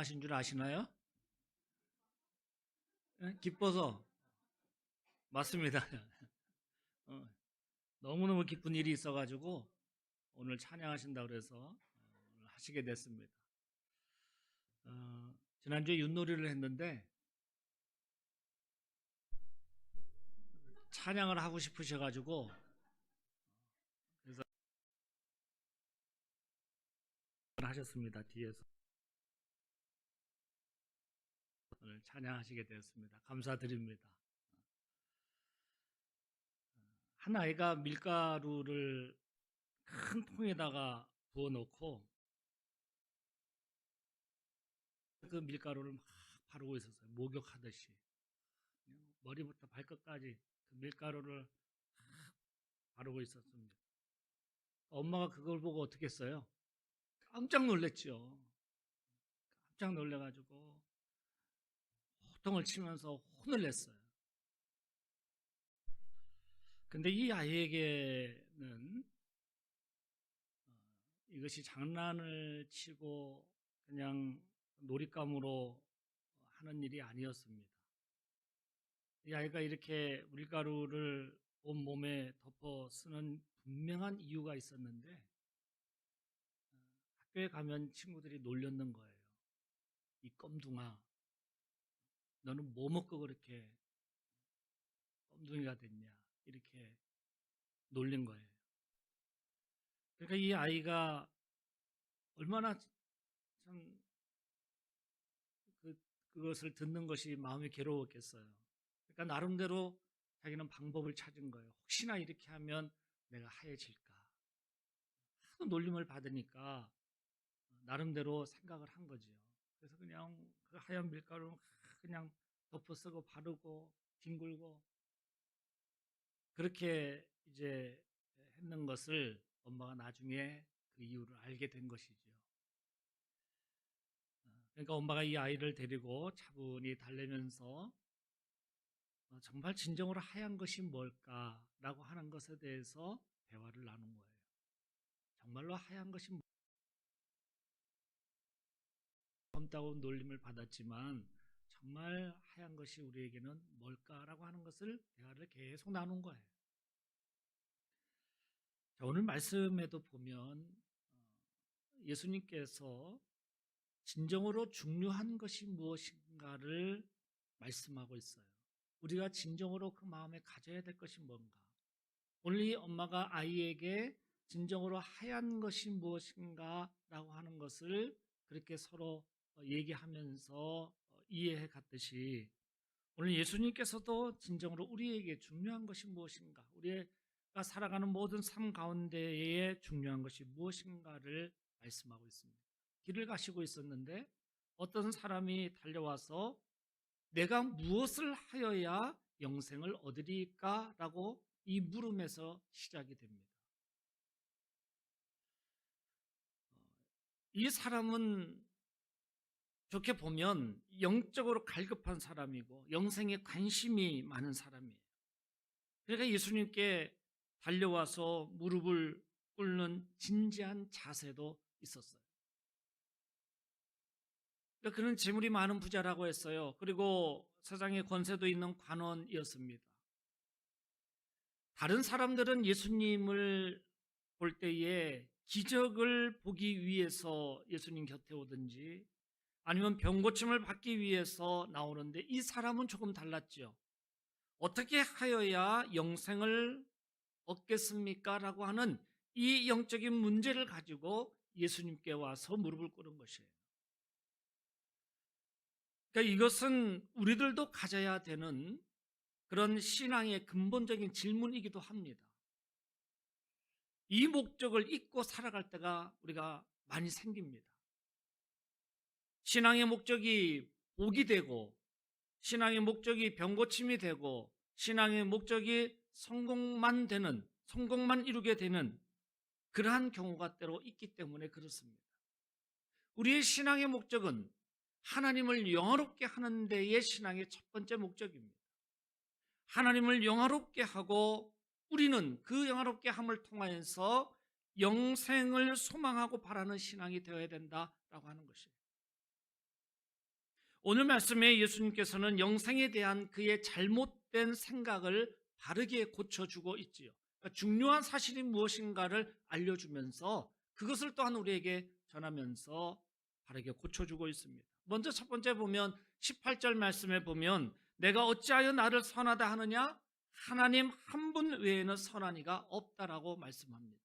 찬양하신 줄 아시나요? 예? 기뻐서. 맞습니다. 어, 너무너무 기쁜 일이 있어가지고 오늘 찬양하신다고 그래서 오늘 하시게 됐습니다. 지난주에 윷놀이를 했는데 찬양을 하고 싶으셔가지고 그래서 하셨습니다. 뒤에서 오늘 찬양하시게 되었습니다. 감사드립니다. 한 아이가 밀가루를 큰 통에다가 부어놓고 그 밀가루를 막 바르고 있었어요. 목욕하듯이. 머리부터 발끝까지 그 밀가루를 바르고 있었습니다. 엄마가 그걸 보고 어떻게 했어요? 깜짝 놀랐죠. 깜짝 놀래가지고 호통을 치면서 혼을 냈어요. 근데 이 아이에게는 이것이 장난을 치고 그냥 놀잇감으로 하는 일이 아니었습니다. 이 아이가 이렇게 밀가루를 온몸에 덮어 쓰는 분명한 이유가 있었는데 학교에 가면 친구들이 놀렸는 거예요. 이 껌둥아, 너는 뭐 먹고 그렇게 껌둥이가 됐냐, 이렇게 놀린 거예요. 그러니까 이 아이가 얼마나 참 그것을 듣는 것이 마음이 괴로웠겠어요. 그러니까 나름대로 자기는 방법을 찾은 거예요. 혹시나 이렇게 하면 내가 하얘질까. 하도 놀림을 받으니까 나름대로 생각을 한 거죠. 그래서 그냥 그 하얀 밀가루 그냥 덮어 쓰고 바르고 뒹굴고 그렇게 이제 했는 것을 엄마가 나중에 그 이유를 알게 된 것이죠. 그러니까 엄마가 이 아이를 데리고 차분히 달래면서 정말 진정으로 하얀 것이 뭘까라고 하는 것에 대해서 대화를 나눈 거예요. 정말로 하얀 것이 검다고 놀림을 받았지만 정말 하얀 것이 우리에게는 뭘까라고 하는 것을 대화를 계속 나눈 거예요. 자, 오늘 말씀에도 보면 예수님께서 진정으로 중요한 것이 무엇인가를 말씀하고 있어요. 우리가 진정으로 그 마음에 가져야 될 것이 뭔가. 오늘 이 엄마가 아이에게 진정으로 하얀 것이 무엇인가 라고 하는 것을 그렇게 서로 얘기하면서 이해해 갔듯이 오늘 예수님께서도 진정으로 우리에게 중요한 것이 무엇인가, 우리가 살아가는 모든 삶 가운데에 중요한 것이 무엇인가를 말씀하고 있습니다. 길을 가시고 있었는데 어떤 사람이 달려와서 내가 무엇을 하여야 영생을 얻으리까? 라고 이 물음에서 시작이 됩니다. 이 사람은 좋게 보면 영적으로 갈급한 사람이고 영생에 관심이 많은 사람이에요. 그러니까 예수님께 달려와서 무릎을 꿇는 진지한 자세도 있었어요. 그러니까 그는 재물이 많은 부자라고 했어요. 그리고 세상에 권세도 있는 관원이었습니다. 다른 사람들은 예수님을 볼 때에 기적을 보기 위해서 예수님 곁에 오든지 아니면 병고침을 받기 위해서 나오는데 이 사람은 조금 달랐죠. 어떻게 하여야 영생을 얻겠습니까? 라고 하는 이 영적인 문제를 가지고 예수님께 와서 무릎을 꿇은 것이에요. 그러니까 이것은 우리들도 가져야 되는 그런 신앙의 근본적인 질문이기도 합니다. 이 목적을 잊고 살아갈 때가 우리가 많이 생깁니다. 신앙의 목적이 복이 되고 신앙의 목적이 병고침이 되고 신앙의 목적이 성공만 이루게 되는 그러한 경우가 때로 있기 때문에 그렇습니다. 우리의 신앙의 목적은 하나님을 영화롭게 하는 데의 신앙의 첫 번째 목적입니다. 하나님을 영화롭게 하고 우리는 그 영화롭게 함을 통하여서 영생을 소망하고 바라는 신앙이 되어야 된다라고 하는 것이에요. 오늘 말씀에 예수님께서는 영생에 대한 그의 잘못된 생각을 바르게 고쳐주고 있지요. 그러니까 중요한 사실이 무엇인가를 알려주면서 그것을 또한 우리에게 전하면서 바르게 고쳐주고 있습니다. 먼저 첫 번째 보면 18절 말씀에 보면 내가 어찌하여 나를 선하다 하느냐? 하나님 한 분 외에는 선한 이가 없다라고 말씀합니다.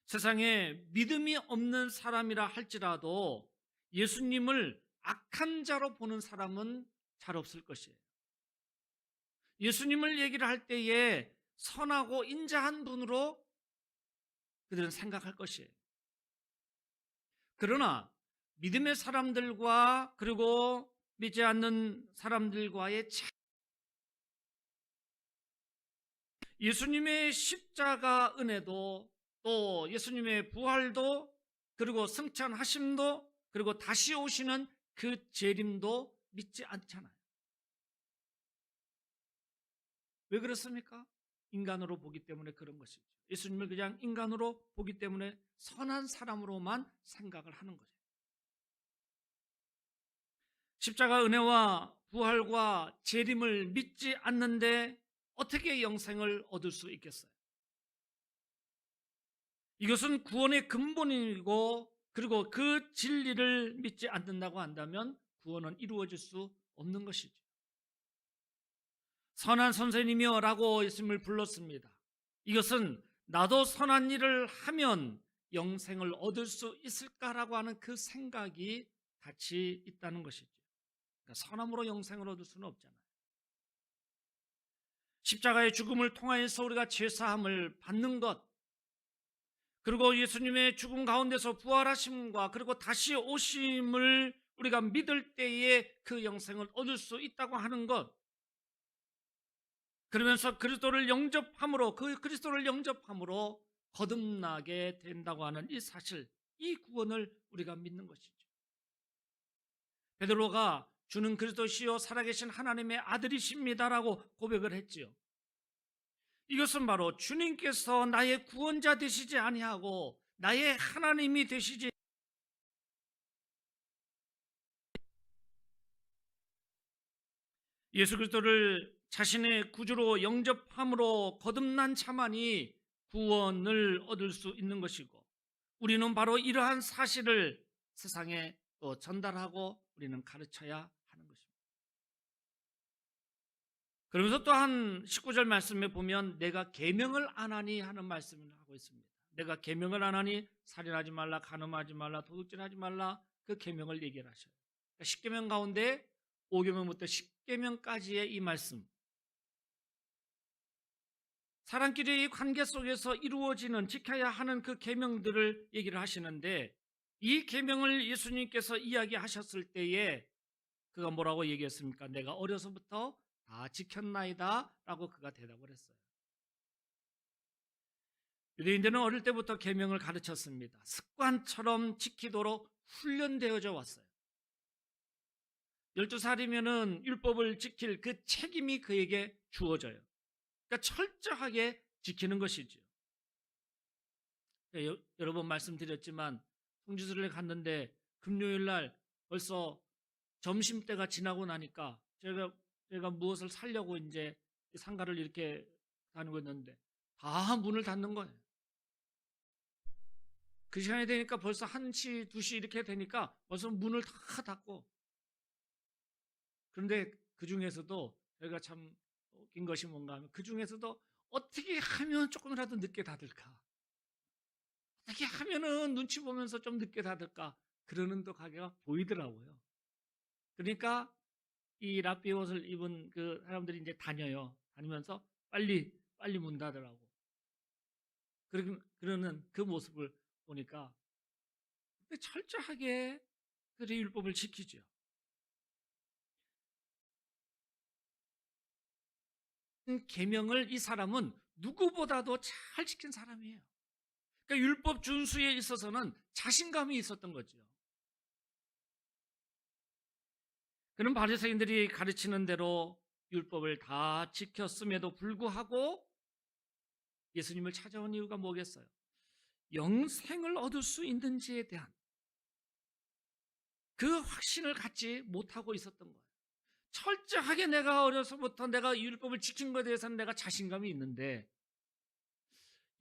세상에 믿음이 없는 사람이라 할지라도 예수님을 악한 자로 보는 사람은 잘 없을 것이에요. 예수님을 얘기를 할 때에 선하고 인자한 분으로 그들은 생각할 것이에요. 그러나 믿음의 사람들과 그리고 믿지 않는 사람들과의 예수님의 십자가 은혜도 또 예수님의 부활도 그리고 승천하심도 그리고 다시 오시는 그 재림도 믿지 않잖아요. 왜 그렇습니까? 인간으로 보기 때문에 그런 것이죠. 예수님을 그냥 인간으로 보기 때문에 선한 사람으로만 생각을 하는 거죠. 십자가 은혜와 부활과 재림을 믿지 않는데 어떻게 영생을 얻을 수 있겠어요? 이것은 구원의 근본이고 그리고 그 진리를 믿지 않는다고 한다면 구원은 이루어질 수 없는 것이죠. 선한 선생님이여 라고 예수님을 불렀습니다. 이것은 나도 선한 일을 하면 영생을 얻을 수 있을까라고 하는 그 생각이 같이 있다는 것이죠. 그러니까 선함으로 영생을 얻을 수는 없잖아요. 십자가의 죽음을 통하여서 우리가 죄사함을 받는 것, 그리고 예수님의 죽음 가운데서 부활하심과 그리고 다시 오심을 우리가 믿을 때에 그 영생을 얻을 수 있다고 하는 것, 그러면서 그리스도를 영접함으로 그 그리스도를 영접함으로 거듭나게 된다고 하는 이 사실, 이 구원을 우리가 믿는 것이죠. 베드로가 주는 그리스도시요 살아계신 하나님의 아들이십니다라고 고백을 했지요. 이것은 바로 주님께서 나의 구원자 되시지 아니하고 나의 하나님이 되시지, 예수 그리스도를 자신의 구주로 영접함으로 거듭난 자만이 구원을 얻을 수 있는 것이고, 우리는 바로 이러한 사실을 세상에 또 전달하고 우리는 가르쳐야 하는 것입니다. 그러면서 또한 19절 말씀에 보면 내가 계명을 안 하니 하는 말씀을 하고 있습니다. 내가 계명을 안 하니 살인하지 말라, 간음하지 말라, 도둑질하지 말라, 그 계명을 얘기를 하셔요. 그러니까 10계명 가운데 5계명부터 10계명까지의 이 말씀, 사람끼리의 관계 속에서 이루어지는 지켜야 하는 그 계명들을 얘기를 하시는데, 이 계명을 예수님께서 이야기하셨을 때에 그가 뭐라고 얘기했습니까? 내가 어려서부터 다 지켰나이다 라고 그가 대답을 했어요. 유대인들은 어릴 때부터 계명을 가르쳤습니다. 습관처럼 지키도록 훈련되어져 왔어요. 12살이면은 율법을 지킬 그 책임이 그에게 주어져요. 그러니까 철저하게 지키는 것이죠. 여러 번 말씀드렸지만 성지순례 갔는데 금요일 날 벌써 점심때가 지나고 나니까 제가 무엇을 사려고 이제 상가를 이렇게 다니고 있는데 다 문을 닫는 거예요. 그 시간이 되니까 벌써 1시, 2시 이렇게 되니까 벌써 문을 다 닫고, 그런데 그 중에서도 저희가 참 웃긴 것이 뭔가 하면 그 중에서도 어떻게 하면 조금이라도 늦게 닫을까? 어떻게 하면은 눈치 보면서 좀 늦게 닫을까? 그러는 또 가게가 보이더라고요. 그러니까 이 랍비 옷을 입은 그 사람들이 이제 다녀요. 다니면서 빨리 문 닫으라고. 그러는 그 모습을 보니까 철저하게 그 율법을 지키죠. 계명을 이 사람은 누구보다도 잘 지킨 사람이에요. 그러니까 율법 준수에 있어서는 자신감이 있었던 거죠. 그런 바리새인들이 가르치는 대로 율법을 다 지켰음에도 불구하고 예수님을 찾아온 이유가 뭐겠어요? '영생을 얻을 수 있는지에 대한, 그 확신을 갖지 못하고 있었던 거예요. 철저하게 내가 어려서부터 내가 율법을 지킨 것에 대해서는 내가 자신감이 있는데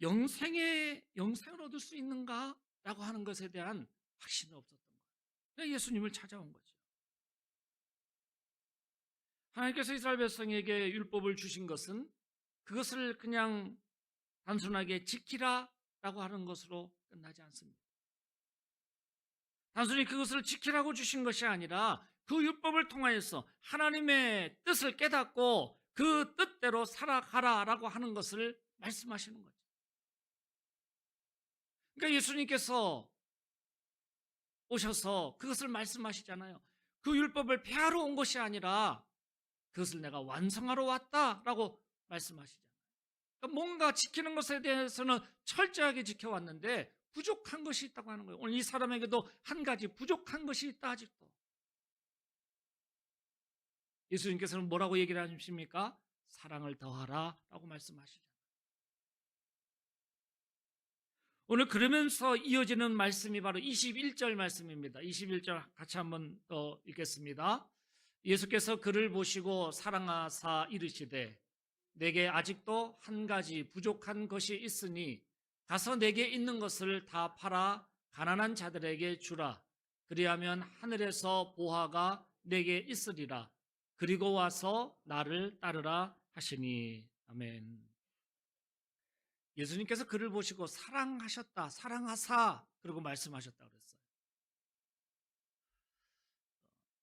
영생을 얻을 수 있는가? 라고 하는 것에 대한 확신이 없었던 거예요. 그래서 예수님을 찾아온 거죠. 하나님께서 이스라엘 백성에게 율법을 주신 것은 그것을 그냥 단순하게 지키라라고 하는 것으로 끝나지 않습니다. 단순히 그것을 지키라고 주신 것이 아니라 그 율법을 통하여서 하나님의 뜻을 깨닫고 그 뜻대로 살아가라라고 하는 것을 말씀하시는 거죠. 그러니까 예수님께서 오셔서 그것을 말씀하시잖아요. 그 율법을 폐하러 온 것이 아니라 그것을 내가 완성하러 왔다라고 말씀하시잖아요. 그러니까 뭔가 지키는 것에 대해서는 철저하게 지켜왔는데 부족한 것이 있다고 하는 거예요. 오늘 이 사람에게도 한 가지 부족한 것이 있다 아직도. 예수님께서는 뭐라고 얘기를 하십니까? 사랑을 더하라 라고 말씀하시죠. 오늘 그러면서 이어지는 말씀이 바로 21절 말씀입니다. 21절 같이 한번 더 읽겠습니다. 예수께서 그를 보시고 사랑하사 이르시되 내게 아직도 한 가지 부족한 것이 있으니 가서 내게 있는 것을 다 팔아 가난한 자들에게 주라. 그리하면 하늘에서 보화가 내게 있으리라. 그리고 와서 나를 따르라 하시니. 아멘. 예수님께서 그를 보시고 사랑하셨다, 사랑하사 그러고 말씀하셨다 그랬어요.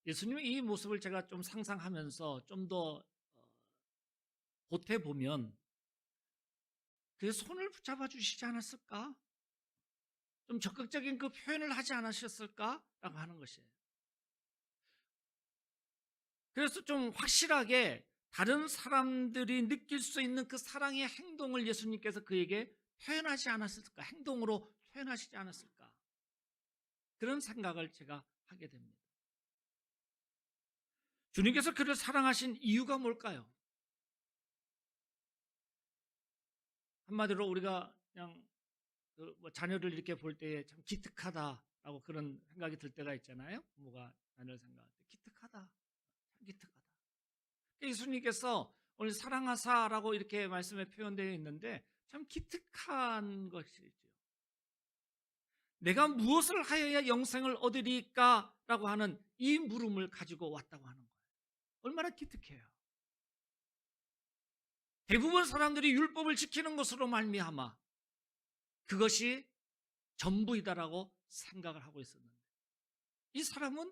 예수님의 이 모습을 제가 좀 상상하면서 좀 더 보태보면 그 손을 붙잡아 주시지 않았을까? 좀 적극적인 그 표현을 하지 않으셨을까? 라고 하는 것이에요. 그래서 좀 확실하게 다른 사람들이 느낄 수 있는 그 사랑의 행동을 예수님께서 그에게 표현하지 않았을까? 행동으로 표현하시지 않았을까? 그런 생각을 제가 하게 됩니다. 주님께서 그를 사랑하신 이유가 뭘까요? 한마디로 우리가 그냥 뭐 자녀를 이렇게 볼 때 참 기특하다라고 그런 생각이 들 때가 있잖아요. 부모가 자녀를 생각할 때 기특하다, 참 기특하다. 예수님께서 오늘 사랑하사라고 이렇게 말씀에 표현되어 있는데 참 기특한 것이죠. 내가 무엇을 하여야 영생을 얻으리까? 라고 하는 이 물음을 가지고 왔다고 하는 거예요. 얼마나 기특해요. 대부분 사람들이 율법을 지키는 것으로 말미암아 그것이 전부이다라고 생각을 하고 있었는데 이 사람은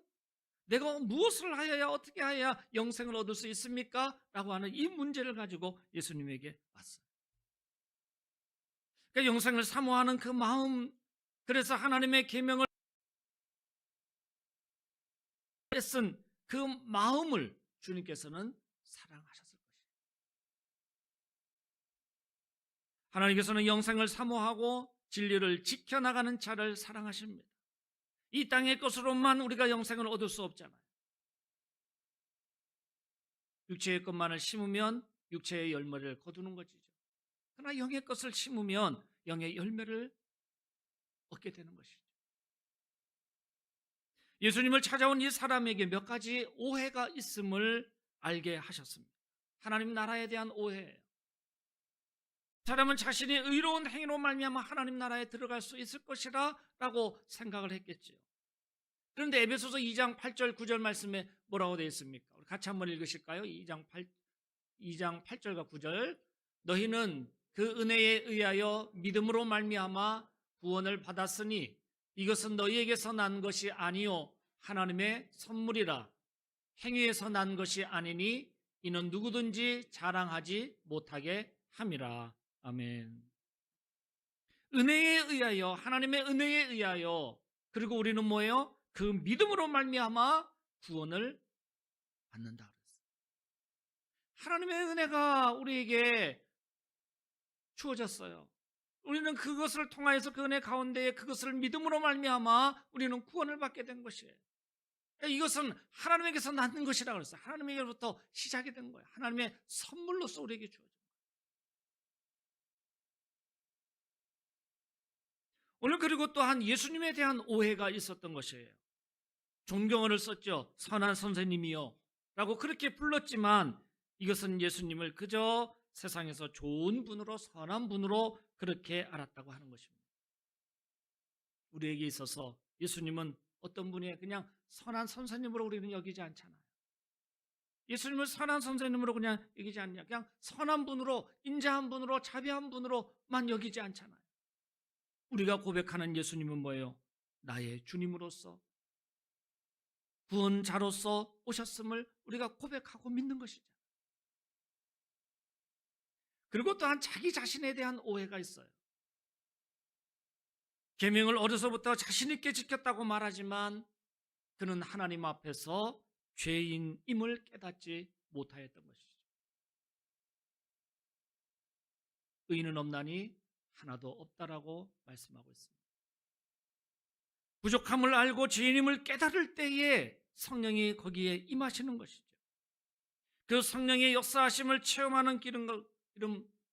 내가 무엇을 하여야 어떻게 하여야 영생을 얻을 수 있습니까? 라고 하는 이 문제를 가지고 예수님에게 왔어요. 그러니까 영생을 사모하는 그 마음, 그래서 하나님의 계명을 쓴 그 마음을 주님께서는 사랑하셨을 것이에요. 하나님께서는 영생을 사모하고 진리를 지켜나가는 자를 사랑하십니다. 이 땅의 것으로만 우리가 영생을 얻을 수 없잖아요. 육체의 것만을 심으면 육체의 열매를 거두는 것이죠. 그러나 영의 것을 심으면 영의 열매를 얻게 되는 것이죠. 예수님을 찾아온 이 사람에게 몇 가지 오해가 있음을 알게 하셨습니다. 하나님 나라에 대한 오해예요. 사람은 자신이 의로운 행위로 말미암아 하나님 나라에 들어갈 수 있을 것이라 라고 생각을 했겠지요. 그런데 에베소서 2장 8절 9절 말씀에 뭐라고 되어 있습니까? 우리 같이 한번 읽으실까요? 2장 8절과 9절. 너희는 그 은혜에 의하여 믿음으로 말미암아 구원을 받았으니 이것은 너희에게서 난 것이 아니요 하나님의 선물이라. 행위에서 난 것이 아니니 이는 누구든지 자랑하지 못하게 함이라. 아멘. 은혜에 의하여, 하나님의 은혜에 의하여, 그리고 우리는 뭐예요? 그 믿음으로 말미암아 구원을 받는다 그랬어요. 하나님의 은혜가 우리에게 주어졌어요. 우리는 그것을 통하여서 그 은혜 가운데에 그것을 믿음으로 말미암아 우리는 구원을 받게 된 것이에요. 이것은 하나님에게서 낳는 것이라고 그랬어요. 하나님에게로부터 시작이 된 거예요. 하나님의 선물로서 우리에게 주어진 거예요. 오늘 그리고 또한 예수님에 대한 오해가 있었던 것이에요. 존경어를 썼죠. 선한 선생님이요 라고 그렇게 불렀지만 이것은 예수님을 그저 세상에서 좋은 분으로, 선한 분으로 그렇게 알았다고 하는 것입니다. 우리에게 있어서 예수님은 어떤 분이에요? 그냥 선한 선생님으로 우리는 여기지 않잖아요. 예수님을 선한 선생님으로 그냥 여기지 않냐. 그냥 선한 분으로, 인자한 분으로, 자비한 분으로만 여기지 않잖아요. 우리가 고백하는 예수님은 뭐예요? 나의 주님으로서, 구원자로서 오셨음을 우리가 고백하고 믿는 것이죠. 그리고 또한 자기 자신에 대한 오해가 있어요. 계명을 어려서부터 자신 있게 지켰다고 말하지만 그는 하나님 앞에서 죄인임을 깨닫지 못하였던 것이죠. 의인은 없나니 하나도 없다라고 말씀하고 있습니다. 부족함을 알고 죄인임을 깨달을 때에 성령이 거기에 임하시는 것이죠. 그 성령의 역사하심을 체험하는 길은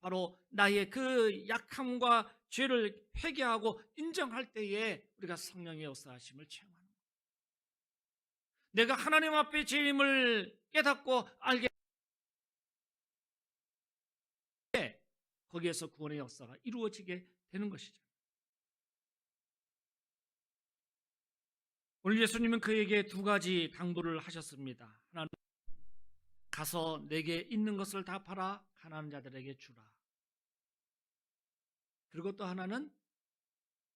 바로 나의 그 약함과 죄를 회개하고 인정할 때에 우리가 성령의 역사하심을 체험하는 거예요. 내가 하나님 앞에 죄임을 깨닫고 알게 거기에서 구원의 역사가 이루어지게 되는 것이죠. 오늘 예수님은 그에게 두 가지 당부를 하셨습니다. 하나는 가서 내게 있는 것을 다 팔아 가난한 자들에게 주라. 그리고 또 하나는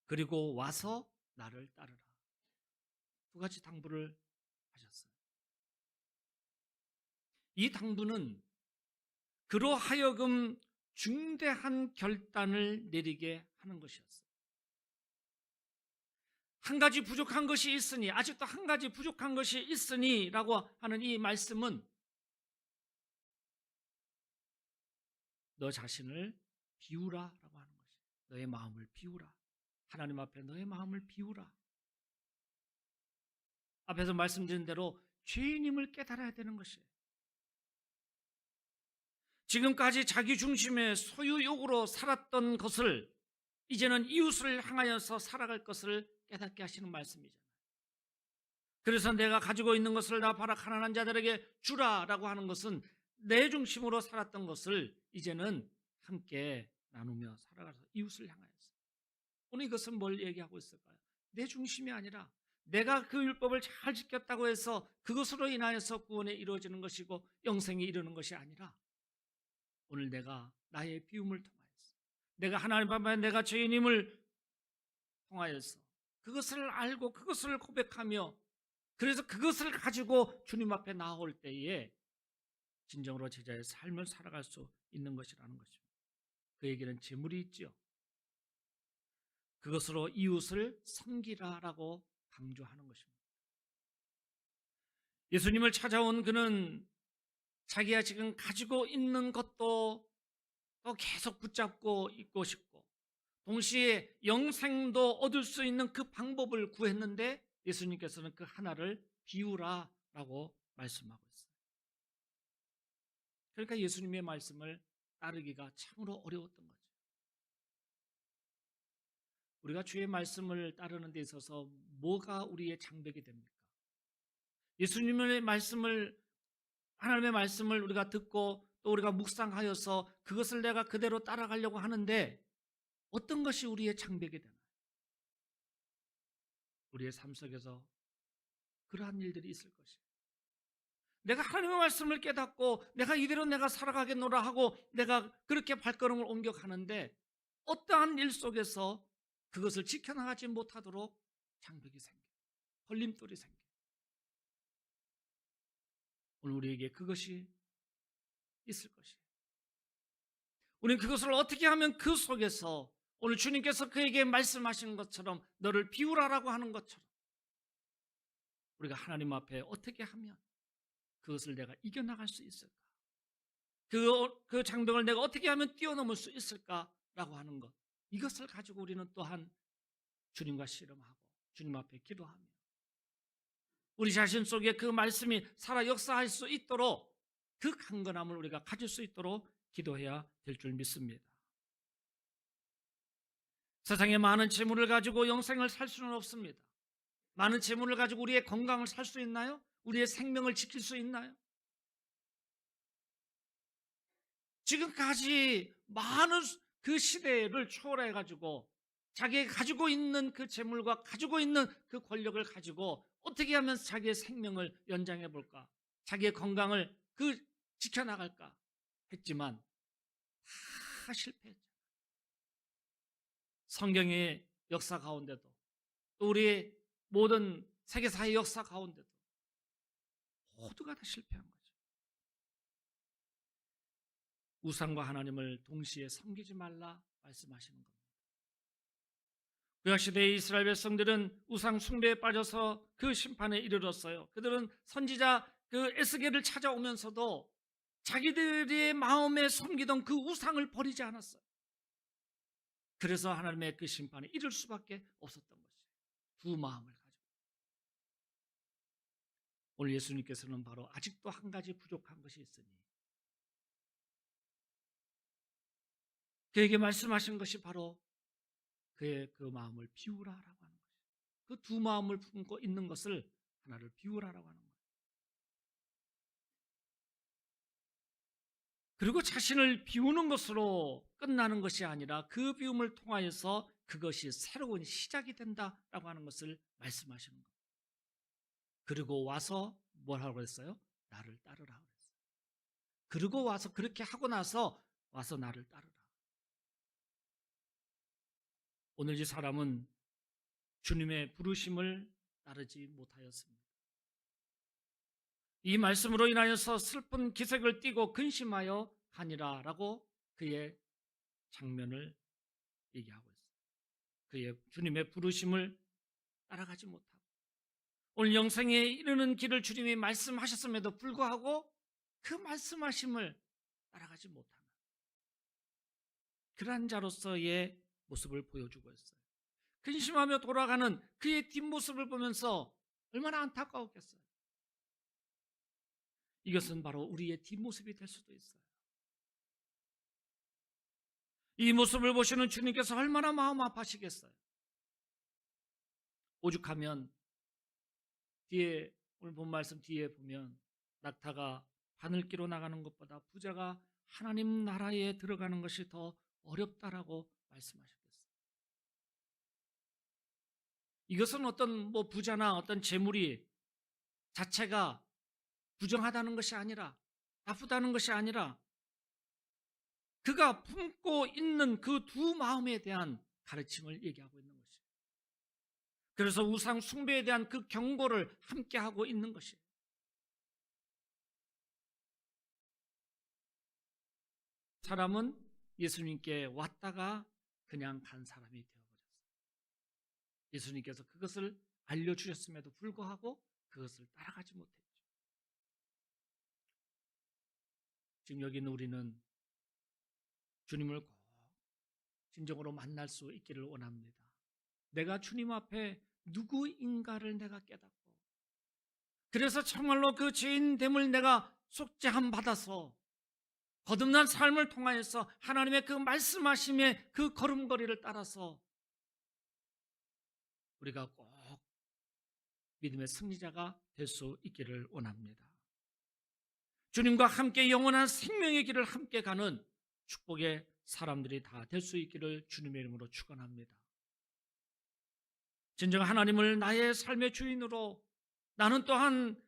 그리고 와서 나를 따르라. 두 가지 당부를 하셨어요. 이 당부는 그로 하여금 중대한 결단을 내리게 하는 것이었어요. 한 가지 부족한 것이 있으니, 아직도 한 가지 부족한 것이 있으니 라고 하는 이 말씀은 너 자신을 비우라 라고 하는 것이에요. 너의 마음을 비우라. 하나님 앞에 너의 마음을 비우라. 앞에서 말씀드린 대로 죄인임을 깨달아야 되는 것이에요. 지금까지 자기 중심의 소유욕으로 살았던 것을 이제는 이웃을 향하여서 살아갈 것을 깨닫게 하시는 말씀이잖아요. 그래서 내가 가지고 있는 것을 다 팔아 가난한 자들에게 주라라고 하는 것은 내 중심으로 살았던 것을 이제는 함께 나누며 살아가서 이웃을 향하여서. 오늘 이것은 뭘 얘기하고 있을까요? 내 중심이 아니라 내가 그 율법을 잘 지켰다고 해서 그것으로 인하여서 구원이 이루어지는 것이고 영생이 이루는 것이 아니라 오늘 내가 나의 비움을 통하여서 내가 하나님 앞에 내가 죄인임을 통하여서 그것을 알고 그것을 고백하며 그래서 그것을 가지고 주님 앞에 나올 때에 진정으로 제자의 삶을 살아갈 수 있는 것이라는 것입니다. 그에게는 재물이 있지요. 그것으로 이웃을 섬기라라고 강조하는 것입니다. 예수님을 찾아온 그는 자기가 지금 가지고 있는 것도 또 계속 붙잡고 있고 싶고 동시에 영생도 얻을 수 있는 그 방법을 구했는데 예수님께서는 그 하나를 비우라라고 말씀하고 있어요. 그러니까 예수님의 말씀을 따르기가 참으로 어려웠던 거죠. 우리가 주의 말씀을 따르는 데 있어서 뭐가 우리의 장벽이 됩니까? 예수님의 말씀을, 하나님의 말씀을 우리가 듣고 또 우리가 묵상하여서 그것을 내가 그대로 따라가려고 하는데 어떤 것이 우리의 장벽이 되나요? 우리의 삶 속에서 그러한 일들이 있을 것이에요. 내가 하나님의 말씀을 깨닫고 내가 이대로 내가 살아가겠노라 하고 내가 그렇게 발걸음을 옮겨가는데 어떠한 일 속에서 그것을 지켜나가지 못하도록 장벽이 생겨요. 걸림돌이 생겨요. 오늘 우리에게 그것이 있을 것이에요. 우리는 그것을 어떻게 하면 그 속에서 오늘 주님께서 그에게 말씀하신 것처럼 너를 비우라라고 하는 것처럼 우리가 하나님 앞에 어떻게 하면 그것을 내가 이겨나갈 수 있을까? 그 장벽을 내가 어떻게 하면 뛰어넘을 수 있을까라고 하는 것. 이것을 가지고 우리는 또한 주님과 씨름하고 주님 앞에 기도하며 우리 자신 속에 그 말씀이 살아 역사할 수 있도록 그 강건함을 우리가 가질 수 있도록 기도해야 될 줄 믿습니다. 세상에 많은 재물을 가지고 영생을 살 수는 없습니다. 많은 재물을 가지고 우리의 건강을 살 수 있나요? 우리의 생명을 지킬 수 있나요? 지금까지 많은 그 시대를 초월해 가지고 자기가 가지고 있는 그 재물과 가지고 있는 그 권력을 가지고 어떻게 하면 자기의 생명을 연장해 볼까? 자기의 건강을 지켜나갈까? 했지만 다 실패했죠. 성경의 역사 가운데도 또 우리의 모든 세계사의 역사 가운데도 모두가 다 실패한 거죠. 우상과 하나님을 동시에 섬기지 말라 말씀하시는 겁니다. 구약시대의 이스라엘 백성들은 우상 숭배에 빠져서 그 심판에 이르렀어요. 그들은 선지자 그 에스겔을 찾아오면서도 자기들의 마음에 섬기던 그 우상을 버리지 않았어요. 그래서 하나님의 그 심판에 이를 수밖에 없었던 것이에요. 두 마음을 가지고. 오늘 예수님께서는 바로 아직도 한 가지 부족한 것이 있으니 그에게 말씀하신 것이 바로 그의 그 마음을 비우라라고 하는 것이에요. 그 두 마음을 품고 있는 것을 하나를 비우라라고 하는 거예요. 그리고 자신을 비우는 것으로 끝나는 것이 아니라 그 비움을 통하여서 그것이 새로운 시작이 된다라고 하는 것을 말씀하시는 겁니다. 그리고 와서 뭘 하라고 했어요? 나를 따르라 그랬어요. 그리고 와서 그렇게 하고 나서 와서 나를 따르라. 오늘 이 사람은 주님의 부르심을 따르지 못하였습니다. 이 말씀으로 인하여서 슬픈 기색을 띠고 근심하여 가니라라고 그의 장면을 얘기하고 있어요. 그의 주님의 부르심을 따라가지 못하고 오늘 영생에 이르는 길을 주님이 말씀하셨음에도 불구하고 그 말씀하심을 따라가지 못하는 그러한 자로서의 모습을 보여주고 있어요. 근심하며 돌아가는 그의 뒷모습을 보면서 얼마나 안타까웠겠어요. 이것은 바로 우리의 뒷모습이 될 수도 있어요. 이 모습을 보시는 주님께서 얼마나 마음 아파하시겠어요. 오죽하면 뒤에 오늘 본 말씀 뒤에 보면 낙타가 바늘기로 나가는 것보다 부자가 하나님 나라에 들어가는 것이 더 어렵다라고 말씀하셨겠어요. 이것은 어떤 부자나 어떤 재물이 자체가 부정하다는 것이 아니라 나쁘다는 것이 아니라 그가 품고 있는 그 두 마음에 대한 가르침을 얘기하고 있는 것이에요. 그래서 우상 숭배에 대한 그 경고를 함께 하고 있는 것이에요. 사람은 예수님께 왔다가 그냥 간 사람이 되어버렸어요. 예수님께서 그것을 알려주셨음에도 불구하고 그것을 따라가지 못했죠. 지금 여기 있는 우리는 주님을 꼭 진정으로 만날 수 있기를 원합니다. 내가 주님 앞에 누구인가를 내가 깨닫고 그래서 정말로 그 죄인됨을 내가 속죄함 받아서 거듭난 삶을 통하여서 하나님의 그 말씀하심의 그 걸음걸이를 따라서 우리가 꼭 믿음의 승리자가 될 수 있기를 원합니다. 주님과 함께 영원한 생명의 길을 함께 가는 축복의 사람들이 다 될 수 있기를 주님의 이름으로 축원합니다. 진정 하나님을 나의 삶의 주인으로 나는 또한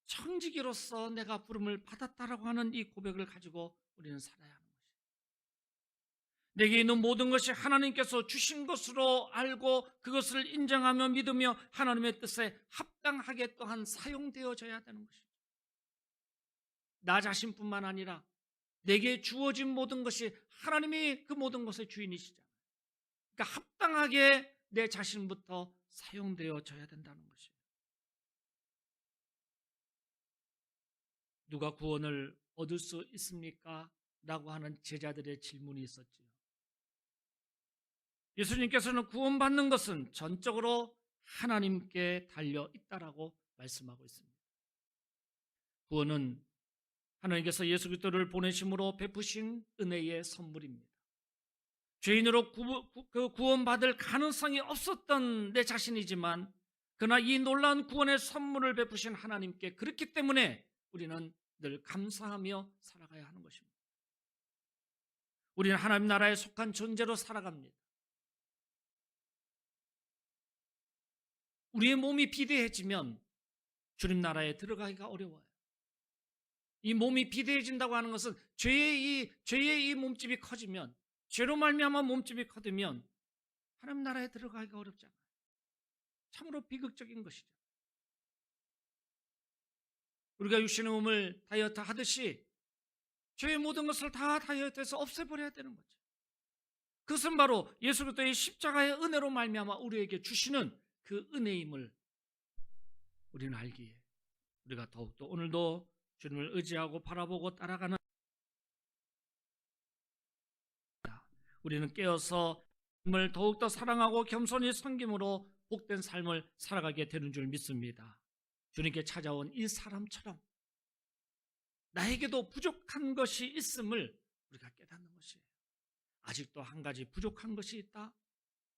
청지기로서 내가 부름을 받았다라고 하는 이 고백을 가지고 우리는 살아야 하는 것입니다. 내게 있는 모든 것이 하나님께서 주신 것으로 알고 그것을 인정하며 믿으며 하나님의 뜻에 합당하게 또한 사용되어져야 되는 것입니다. 나 자신뿐만 아니라 내게 주어진 모든 것이 하나님이 그 모든 것의 주인이시잖아요. 그러니까 합당하게 내 자신부터 사용되어져야 된다는 것이에요. 누가 구원을 얻을 수 있습니까? 라고 하는 제자들의 질문이 있었지요. 예수님께서는 구원받는 것은 전적으로 하나님께 달려 있다라고 말씀하고 있습니다. 구원은 하나님께서 예수 그리스도를 보내심으로 베푸신 은혜의 선물입니다. 죄인으로 구원받을 가능성이 없었던 내 자신이지만 그러나 이 놀라운 구원의 선물을 베푸신 하나님께 그렇기 때문에 우리는 늘 감사하며 살아가야 하는 것입니다. 우리는 하나님 나라에 속한 존재로 살아갑니다. 우리의 몸이 비대해지면 주님 나라에 들어가기가 어려워요. 이 몸이 비대해진다고 하는 것은 죄의 이 몸집이 커지면, 죄로 말미암아 몸집이 커지면 하나님 나라에 들어가기가 어렵잖아요. 참으로 비극적인 것이죠. 우리가 육신의 몸을 다이어트 하듯이 죄의 모든 것을 다 다이어트해서 없애버려야 되는 거죠. 그것은 바로 예수 그리스도의 십자가의 은혜로 말미암아 우리에게 주시는 그 은혜임을 우리는 알기에 우리가 더욱더 오늘도 주님을 의지하고 바라보고 따라가는, 우리는 깨어서 주님을 더욱더 사랑하고 겸손히 섬김으로 복된 삶을 살아가게 되는 줄 믿습니다. 주님께 찾아온 이 사람처럼 나에게도 부족한 것이 있음을 우리가 깨닫는 것이에요. 아직도 한 가지 부족한 것이 있다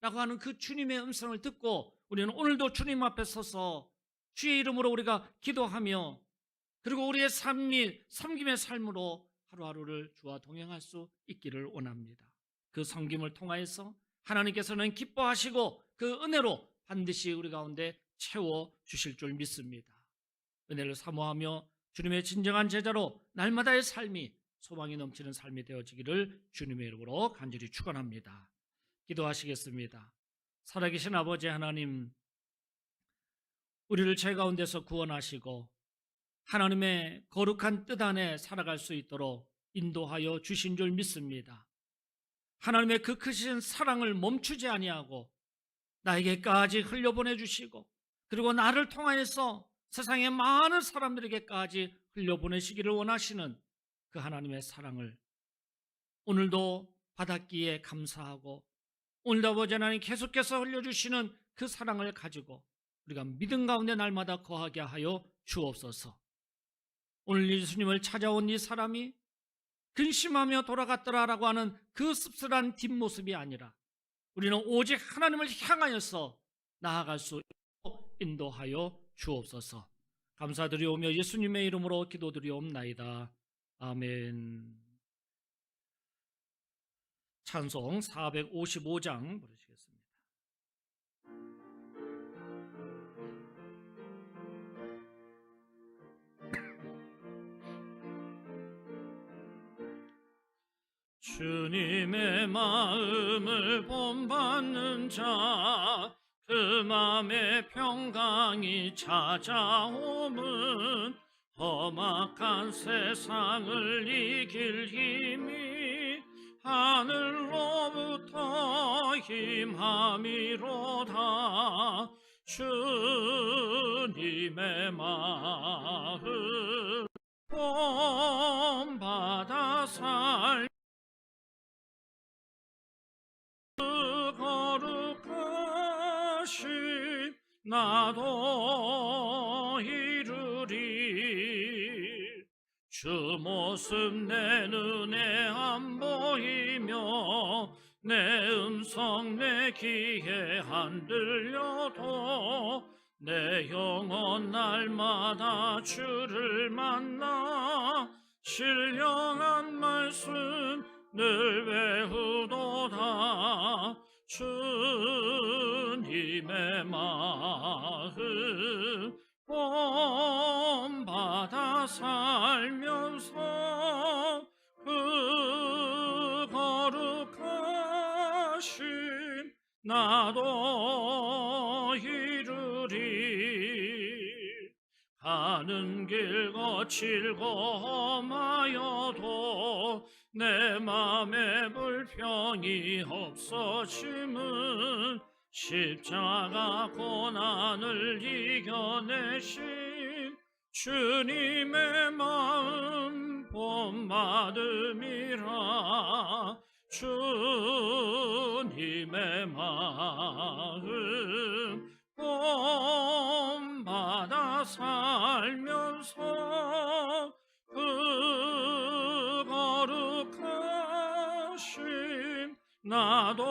라고 하는 그 주님의 음성을 듣고 우리는 오늘도 주님 앞에 서서 주의 이름으로 우리가 기도하며, 그리고 우리의 삶이 섬김의 삶으로 하루하루를 주와 동행할 수 있기를 원합니다. 그 섬김을 통하여서 하나님께서는 기뻐하시고 그 은혜로 반드시 우리 가운데 채워주실 줄 믿습니다. 은혜를 사모하며 주님의 진정한 제자로 날마다의 삶이 소망이 넘치는 삶이 되어지기를 주님의 이름으로 간절히 축원합니다. 기도하시겠습니다. 살아계신 아버지 하나님, 우리를 죄 가운데서 구원하시고 하나님의 거룩한 뜻 안에 살아갈 수 있도록 인도하여 주신 줄 믿습니다. 하나님의 그 크신 사랑을 멈추지 아니하고 나에게까지 흘려보내 주시고, 그리고 나를 통하여서 세상의 많은 사람들에게까지 흘려보내시기를 원하시는 그 하나님의 사랑을 오늘도 받았기에 감사하고, 오늘도 아버지 하나님 계속해서 흘려주시는 그 사랑을 가지고 우리가 믿음 가운데 날마다 거하게 하여 주옵소서. 오늘 예수님을 찾아온 이 사람이 근심하며 돌아갔더라라고 하는 그 씁쓸한 뒷모습이 아니라 우리는 오직 하나님을 향하여서 나아갈 수 있도록 인도하여 주옵소서. 감사드리오며 예수님의 이름으로 기도드리옵나이다. 아멘. 찬송 455장 부르시겠습니다. 주님의 마음을 본받는 자, 그 마음에 평강이 찾아오면 험악한 세상을 이길 힘이 하늘로부터 임함이로다. 주님의 마음 본받아 살 거룩하신 나도 이루리. 주 모습 내 눈에 안 보이며 내 음성 내 귀에 안 들려도 내 영혼 날마다 주를 만나 신령한 말씀 늘 외우도다. 주님의 마음 본받아 살면서 그 거룩하신 나도 이루리. 가는 길 거칠고 험하여도 내 맘에 불평이 없어짐은 십자가 고난을 이겨내신 주님의 마음 본받음이라. 주님의 마음 본받아 살면서 그 거룩하신 나도